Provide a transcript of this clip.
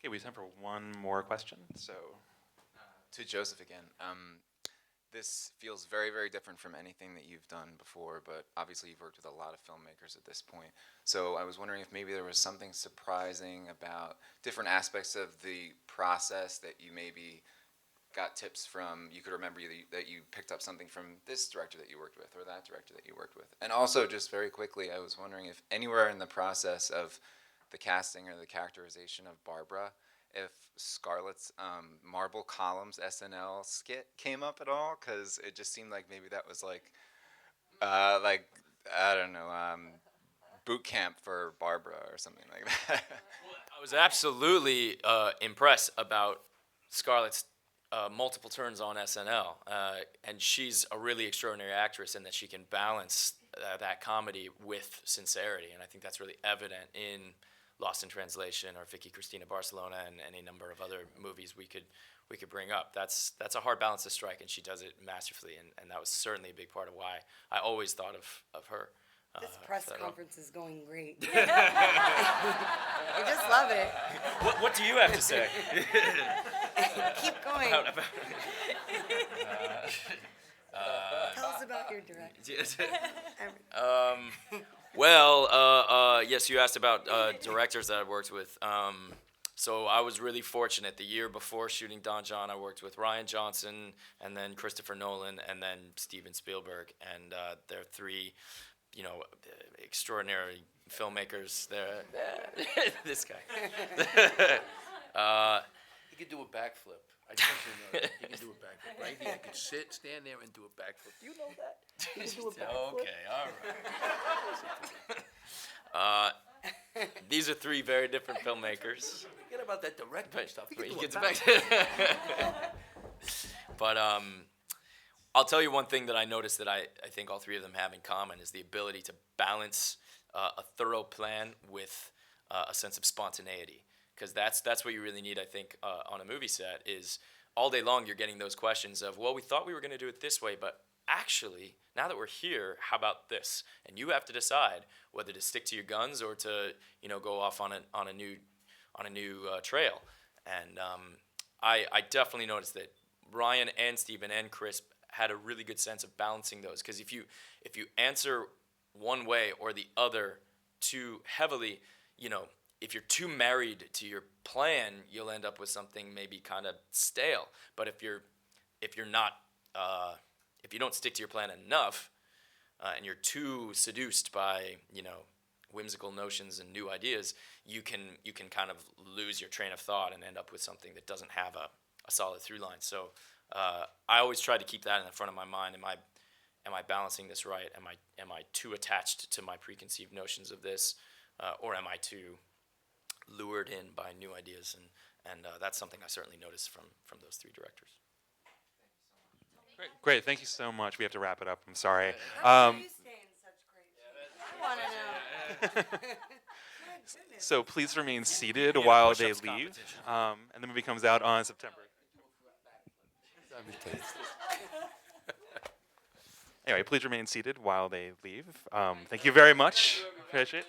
Okay, we have time for one more question. So, To Joseph again. This feels very, very different from anything that you've done before, but obviously you've worked with a lot of filmmakers at this point. So I was wondering if maybe there was something surprising about different aspects of the process that you maybe got tips from. You could remember that you picked up something from this director that you worked with or that director that you worked with. And also, just very quickly, I was wondering if anywhere in the process of the casting or the characterization of Barbara, if Scarlett's Marble Columns SNL skit came up at all, because it just seemed like maybe that was like I don't know, boot camp for Barbara or something like that. I was absolutely impressed about Scarlett's multiple turns on SNL, and she's a really extraordinary actress in that she can balance that comedy with sincerity, and I think that's really evident in Lost in Translation or Vicky Cristina Barcelona and any number of other movies we could bring up. That's a hard balance to strike, and she does it masterfully, and that was certainly a big part of why I always thought of her. This press conference is going great. I just love it. What do you have to say? Keep going. Tell us about your director. Yes, you asked about directors that I've worked with. So I was really fortunate. The year before shooting Don Jon, I worked with Rian Johnson, and then Christopher Nolan, and then Steven Spielberg, and they're three, extraordinary filmmakers. This guy. He could do a backflip. I just want you to know that. He can do a backflip. Right here, he could stand there and do a backflip. Do you know that? He can do a backflip. Okay, all right. These are three very different filmmakers. Forget about that director stuff. He can He do a gets backflip. back. But I'll tell you one thing that I noticed that I think all three of them have in common is the ability to balance a thorough plan with a sense of spontaneity. Because that's what you really need, I think, on a movie set is all day long you're getting those questions of, well, we thought we were going to do it this way, but actually, now that we're here, how about this? And you have to decide whether to stick to your guns or to go off on a new trail. And I definitely noticed that Ryan and Steven and Chris had a really good sense of balancing those. Because if you answer one way or the other too heavily, if you're too married to your plan, you'll end up with something maybe kind of stale. But if you don't stick to your plan enough, and you're too seduced by whimsical notions and new ideas, you can kind of lose your train of thought and end up with something that doesn't have a solid through line. So I always try to keep that in the front of my mind. Am I balancing this right? Am I too attached to my preconceived notions of this, or am I too lured in by new ideas? And that's something I certainly noticed from those three directors. great. Thank you so much. We have to wrap it up. I'm sorry. How do you stay in such great shape? I want to know. So please remain seated while they leave, and the movie comes out on September. Anyway, please remain seated while they leave. Thank you very much. Appreciate it.